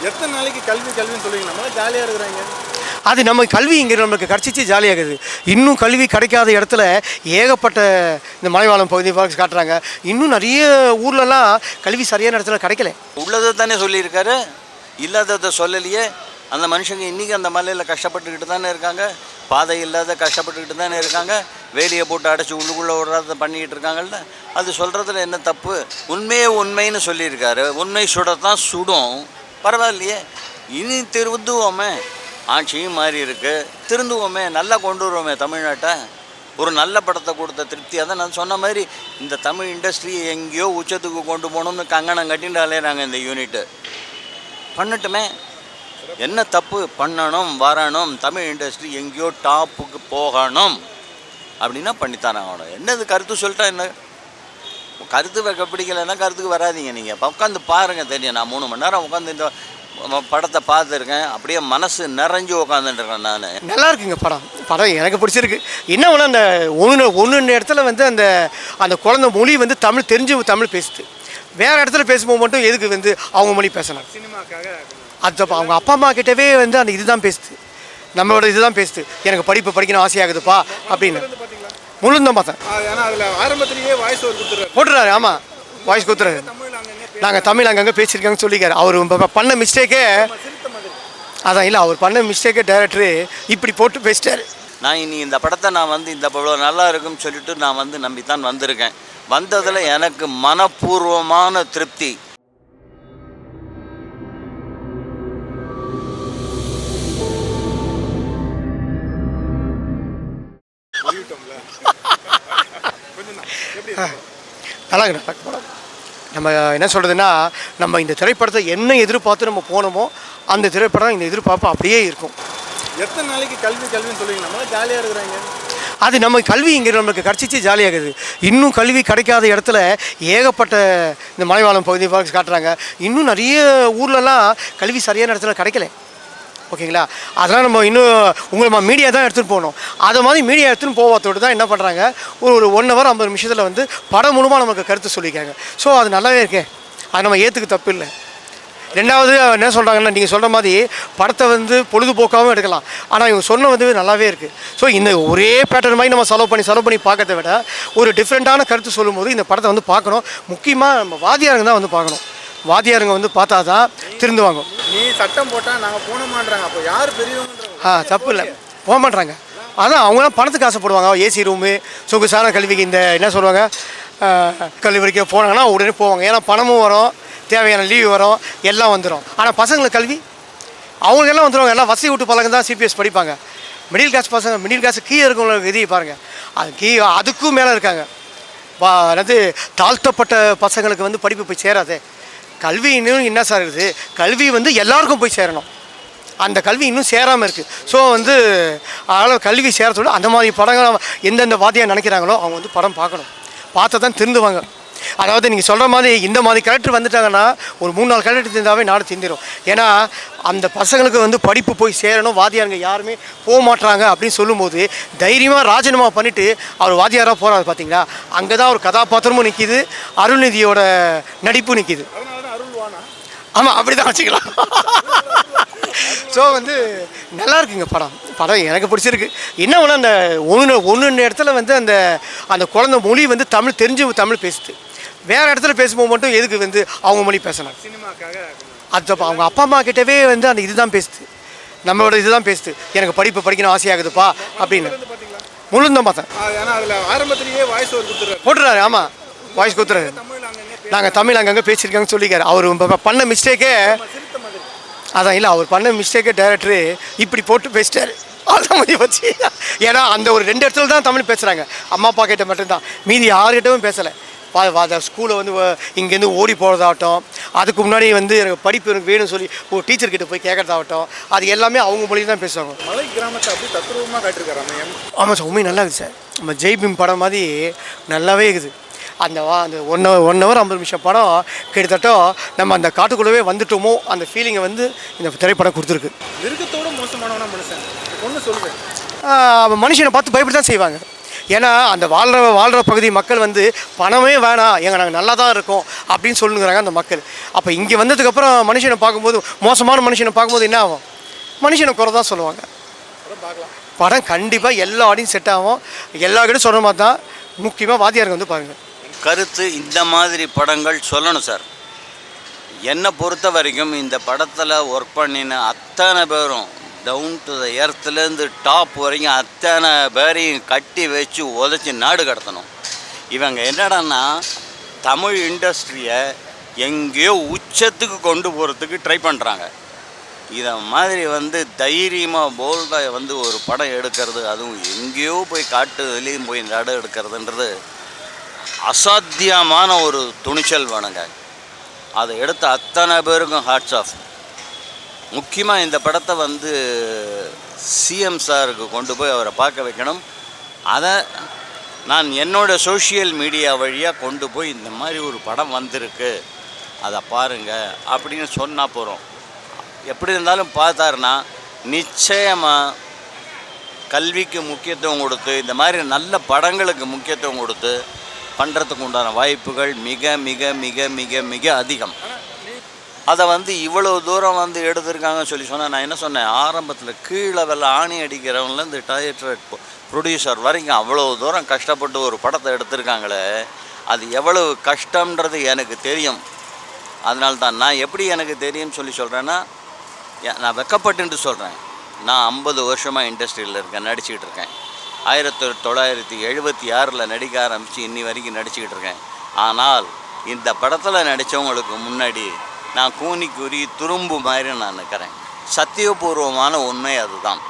எத்தனை நாளைக்கு கல்வின்னு சொல்லுவீங்க? நம்மளாம் ஜாலியாக இருக்கிறாங்க. அது நம்ம கல்வி இங்கே நமக்கு கிடச்சிச்சு ஜாலியாகுது. இன்னும் கல்வி கிடைக்காத இடத்துல ஏகப்பட்ட இந்த மலைவாழம் பகுதி காட்டுறாங்க. இன்னும் நிறைய ஊர்லலாம் கல்வி சரியான இடத்துல கிடைக்கல. உள்ளதை தானே சொல்லியிருக்காரு, இல்லாததை சொல்லலையே. அந்த மனுஷங்க இன்றைக்கி அந்த மலையில் கஷ்டப்பட்டுக்கிட்டு தானே இருக்காங்க, பாதை இல்லாத கஷ்டப்பட்டுக்கிட்டு தானே இருக்காங்க, வேலியை போட்டு அடைச்சி உள்ளுக்குள்ளே விடுறத பண்ணிக்கிட்டு இருக்காங்கல்ல. அது சொல்கிறதுல என்ன தப்பு? உண்மைன்னு சொல்லியிருக்காரு. உண்மை சுடத்தான் சுடும், பரவாயில்லையே. இனி திருந்துவோமே, ஆட்சியும் மாறி இருக்குது, திருந்துவோமே, நல்லா கொண்டு வருவோமே தமிழ்நாட்டை. ஒரு நல்ல படத்தை கொடுத்த திருப்தி. அதை நான் சொன்ன மாதிரி இந்த தமிழ் இண்டஸ்ட்ரி எங்கேயோ உச்சத்துக்கு கொண்டு போகணும்னு கங்கணம் கட்டின்றாலே நாங்கள் இந்த யூனிட்டு பண்ணட்டுமே. என்ன தப்பு? பண்ணணும், வரணும், தமிழ் இண்டஸ்ட்ரி எங்கேயோ டாப்புக்கு போகணும் அப்படின்னா பண்ணித்தானே ஆகணும். என்னது கருத்து சொல்லிட்டா என்ன? கருத்து வைக்க பிடிக்கலைன்னா கருத்துக்கு வராதிங்க. நீங்கள் உட்காந்து பாருங்கள், தெரியும். நான் 3 மணி நேரம் உட்காந்து இந்த படத்தை பார்த்துருக்கேன். அப்படியே மனசு நிறைஞ்சு உட்காந்துட்டுருக்கேன். நான் நல்லா இருக்குங்க படம் எனக்கு பிடிச்சிருக்கு. என்ன ஒன்று, அந்த ஒன்று இடத்துல வந்து அந்த குழந்தை மொழி வந்து தமிழ் பேசுது. வேறு இடத்துல பேசும்போது மட்டும் எதுக்கு வந்து அவங்க மொழி பேசணும்? சினிமாக்காக அது அவங்க அப்பா அம்மா கிட்டவே வந்து அந்த இதுதான் பேசுது, நம்மளோட இதுதான் பேசுது. எனக்கு படிக்கணும் ஆசையாகுதுப்பா அப்படின்னு முழுந்தான் பார்த்தேன். ஏன்னா அதில் ஆரம்பத்திலேயே வாய்ஸ் போட்டுறாரு. ஆமாம், வாய்ஸ் கொடுத்துறாரு. நாங்கள் தமிழ் அங்கங்கே பேசியிருக்காங்கன்னு சொல்லிக்காரு. அவர் பண்ண மிஸ்டேக்கே அதான். இல்லை, அவர் பண்ண மிஸ்டேக்கே டைரக்டரு இப்படி போட்டு பேசிட்டாரு. நான் இனி இந்த படத்தை நான் வந்து இந்த இவ்வளோ நல்லா இருக்குன்னு சொல்லிட்டு நான் வந்து நம்பித்தான் வந்திருக்கேன். வந்ததில் எனக்கு மனப்பூர்வமான திருப்தி. நல்லா படம். நம்ம என்ன சொல்கிறதுன்னா, நம்ம இந்த திரைப்படத்தை என்ன எதிர்பார்த்து நம்ம போனோமோ அந்த திரைப்படம் இந்த எதிர்பார்ப்பு அப்படியே இருக்கும். எத்தனை நாளைக்கு கல்வின்னு சொல்லுவீங்க? நம்மளாம் ஜாலியாக இருக்கிறாங்க. அது நம்ம கல்வி இங்கே நமக்கு கிடச்சிச்சு ஜாலியாகுது. இன்னும் கல்வி கிடைக்காத இடத்துல ஏகப்பட்ட இந்த மலைவாழம் பகுதி காட்டுறாங்க. இன்னும் நிறைய ஊர்லலாம் கல்வி சரியான இடத்துல கிடைக்கல. ஓகேங்களா? அதெல்லாம் நம்ம இன்னும் மீடியா தான் எடுத்துகிட்டு போகணும். அதை மாதிரி மீடியா எடுத்துகிட்டு போவதோடு தான் என்ன பண்ணுறாங்க, ஒரு 1 hour 50 நிமிஷத்தில் வந்து படம் மூலமாக நமக்கு கருத்து சொல்லியிருக்காங்க. ஸோ அது நல்லாவே இருக்கே, அது நம்ம ஏற்றுக்கு தப்பு இல்லை. ரெண்டாவது என்ன சொல்கிறாங்கன்னா, நீங்கள் சொல்கிற மாதிரி படத்தை வந்து பொழுதுபோக்காகவும் எடுக்கலாம். ஆனால் இவங்க சொன்ன வந்து நல்லாவே இருக்குது. ஸோ இந்த ஒரே பேட்டர்ன் மாதிரி நம்ம செலவு பண்ணி பார்க்கறத விட ஒரு டிஃப்ரெண்ட்டான கருத்து சொல்லும்போது இந்த படத்தை வந்து பார்க்கணும். முக்கியமாக நம்ம வாத்தியாருங்க தான் வந்து பார்க்கணும். வாத்தியாருங்க வந்து பார்த்தா தான் திருந்துவாங்க. நீ சட்டம் போட்டால் நாங்கள் போனோமான்றாங்க. அப்போ யார் பெரியவங்க? தப்பு இல்லை, போக மாட்டாங்க. அதான் அவங்களாம் பணத்துக்கு ஆசைப்படுவாங்க. ஏசி ரூமு, சொகுசான கல்விக்கு இந்த என்ன சொல்லுவாங்க, கல்வி வரைக்கும் போனாங்கன்னா உடனே போவாங்க. ஏன்னா பணமும் வரும், தேவையான லீவு வரும், எல்லாம் வந்துடும். ஆனால் பசங்களுக்கு கல்வி அவங்களுக்கெல்லாம் வந்துடுவாங்க. எல்லாம் வசதி விட்டு பழங்க தான் சிபிஎஸ் படிப்பாங்க. மிடில் கிளாஸ் கீழே இருக்கவங்களுக்கு விதியை பாருங்கள். அதுக்கும் மேலே இருக்காங்க. அதாவது தாழ்த்தப்பட்ட பசங்களுக்கு வந்து படிப்பு போய் சேராது. கல்வி இன்னும் என்ன சார் இருக்குது, கல்வி வந்து எல்லாருக்கும் போய் சேரணும். அந்த கல்வி இன்னும் சேராமல் இருக்குது. ஸோ வந்து அதனால் கல்வி சேரத்தோடு அந்த மாதிரி படங்கள் எந்தெந்த வாத்தியார் நினைக்கிறாங்களோ அவங்க வந்து படம் பார்க்கணும். பார்த்தா தான் திருந்துவாங்க. அதாவது நீங்கள் சொல்கிற மாதிரி இந்த மாதிரி கேரக்டர் வந்துட்டாங்கன்னா ஒரு 3-4 கேரக்டர் இருந்தாவே நாடு திருந்திடும். ஏன்னா அந்த பசங்களுக்கு வந்து படிப்பு போய் சேரணும், வாத்தியாருங்க யாருமே போக மாட்டாங்க அப்படின்னு சொல்லும்போது தைரியமாக ராஜினாமா பண்ணிவிட்டு அவர் வாத்தியாராக போகிறாரு. பார்த்தீங்களா, அங்கே தான் ஒரு கதாபாத்திரமும் நிற்கிது, அருள்நிதியோட நடிப்பும் நிற்கிது. ஆமாம், அப்படி தான் வச்சுக்கலாம். ஸோ வந்து நல்லா இருக்குங்க படம் எனக்கு பிடிச்சிருக்கு. என்ன ஒன்று, அந்த ஒன்று இடத்துல வந்து அந்த குழந்தை மொழி வந்து தமிழ் பேசுது. வேறு இடத்துல பேசும்போது மட்டும் எதுக்கு வந்து அவங்க மொழி பேசணும்? சினிமாக்காக அது அவங்க அப்பா அம்மா கிட்டவே வந்து அந்த இதுதான் பேசுது, நம்மளோட இதுதான் பேசுது. எனக்கு படிக்கணும் ஆசையாகுதுப்பா அப்படின்னு முழுந்தான் பார்த்தேன். ஏன்னா அதில் ஆரம்பத்திலேயே வாய்ஸ் போட்டுறாரு. ஆமாம், வாய்ஸ் கொடுத்துறாரு. நாங்கள் தமிழ் அங்கங்கே பேசியிருக்காங்கன்னு சொல்லிக்காரு. அவர் பண்ண மிஸ்டேக்கே அதான். இல்லை, அவர் பண்ண மிஸ்டேக்கே டைரக்டரு இப்படி போட்டு பேசிட்டாரு. அதான் மாதிரி வச்சு. ஏன்னா அந்த ஒரு 2 இடத்துல தான் தமிழ் பேசுகிறாங்க. அம்மா அப்பா கிட்ட மட்டும்தான், மீதி 6 கிட்டவும் பேசலை. ஸ்கூலில் வந்து இங்கேருந்து ஓடி போகிறதாகட்டும், அதுக்கு முன்னாடி வந்து எனக்கு படிப்பு எனக்கு வேணும்னு சொல்லி ஒரு டீச்சர்கிட்ட போய் கேட்குறதாகட்டும், அது எல்லாமே அவங்க மொழி தான் பேசுவாங்க. மலை கிராமத்தை அப்படி தத்ரூபமாக காட்டிருக்காரு. ஆமாம் சார், உண்மை நல்லா இருக்குது சார். நம்ம ஜெய்பீம் படம் மாதிரி நல்லாவே இருக்குது. அந்த 1 hour 50 நிமிஷம் படம் கிட்டத்தட்ட நம்ம அந்த காட்டுக்குள்ளவே வந்துட்டோமோ அந்த ஃபீலிங்கை வந்து இந்த திரைப்படம் கொடுத்துருக்கு. மிருகத்தோட மோசமானவனா மனுஷன் ஒன்று சொல்லுவேன். மனுஷனை பார்த்து பயப்படி தான் செய்வாங்க. ஏன்னா அந்த வாழ்கிற பகுதி மக்கள் வந்து பணமே வேணாம், நாங்கள் நல்லா தான் இருக்கோம் அப்படின்னு சொல்லுங்கிறாங்க அந்த மக்கள். அப்போ இங்கே வந்ததுக்கப்புறம் மனுஷனை பார்க்கும்போது, மோசமான மனுஷனை பார்க்கும்போது என்ன ஆகும்? மனுஷனை குறை தான் சொல்லுவாங்க. படம் கண்டிப்பாக எல்லா ஆடியும் செட் ஆகும். எல்லா கிட்ட சொல்கிற மாதிரி தான். முக்கியமாக வாத்தியாருக்கு வந்து பாருங்கள். கருத்து இந்த மாதிரி படங்கள் சொல்லணும் சார். என்னை பொறுத்த வரைக்கும் இந்த படத்தில் ஒர்க் பண்ணின அத்தனை பேரும் டவுன் டு த எர்த்துலேருந்து டாப் வரைக்கும் அத்தனை பேரையும் கட்டி வச்சு உதச்சி நாடு கடத்தணும். இவங்க என்னடான்னா தமிழ் இண்டஸ்ட்ரியை எங்கேயோ உச்சத்துக்கு கொண்டு போகிறதுக்கு ட்ரை பண்ணுறாங்க. இதை மாதிரி வந்து தைரியமாக போல்டாக வந்து ஒரு படம் எடுக்கிறது, அதுவும் எங்கேயோ போய் காட்டுலேயும் போய் நடு எடுக்கிறதுன்றது அசாத்தியமான ஒரு துணிச்சல் வேணுங்க. அதை எடுத்த அத்தனை பேருக்கும் ஹாட்ஸ் ஆஃப். முக்கியமாக இந்த படத்தை வந்து சிஎம் சாருக்கு கொண்டு போய் அவரை பார்க்க வைக்கணும். அதை நான் என்னோடய சோஷியல் மீடியா வழியாக கொண்டு போய் இந்த மாதிரி ஒரு படம் வந்திருக்கு, அதை பாருங்கள் அப்படின்னு சொன்னால் போகிறோம். எப்படி இருந்தாலும் பார்த்தாருன்னா நிச்சயமாக கல்விக்கு முக்கியத்துவம் கொடுத்து இந்த மாதிரி நல்ல படங்களுக்கு முக்கியத்துவம் கொடுத்து பண்ணுறதுக்கு உண்டான வாய்ப்புகள் மிக மிக மிக மிக மிக அதிகம். அதை வந்து இவ்வளோ தூரம் வந்து எடுத்திருக்காங்கன்னு சொன்னால் நான் என்ன சொன்னேன், ஆரம்பத்தில் கீழே ஆணி அடிக்கிறவங்கலேருந்து டைரக்டர் ப்ரொடியூசர் வரைக்கும் அவ்வளோ தூரம் கஷ்டப்பட்டு ஒரு படத்தை எடுத்திருக்காங்களே, அது எவ்வளவு கஷ்டம்ன்றது எனக்கு தெரியும். அதனால தான் நான் எப்படி எனக்கு தெரியும்னு சொல்கிறேன்னா, நான் வெக்கப்பட்டுன்ட்டு சொல்கிறேன். நான் 50 வருஷமாக இண்டஸ்ட்ரியில் இருக்கேன், நடிச்சுக்கிட்டு இருக்கேன். 1976 நடிக்க ஆரம்பித்து இன்னி வரைக்கும் நடிச்சுக்கிட்டு இருக்கேன். ஆனால் இந்த படத்தில் நடித்தவங்களுக்கு முன்னாடி நான் கூனி குறி துரும்பு மாதிரி நான் நிற்கிறேன். சத்தியபூர்வமான உண்மை அதுதான்.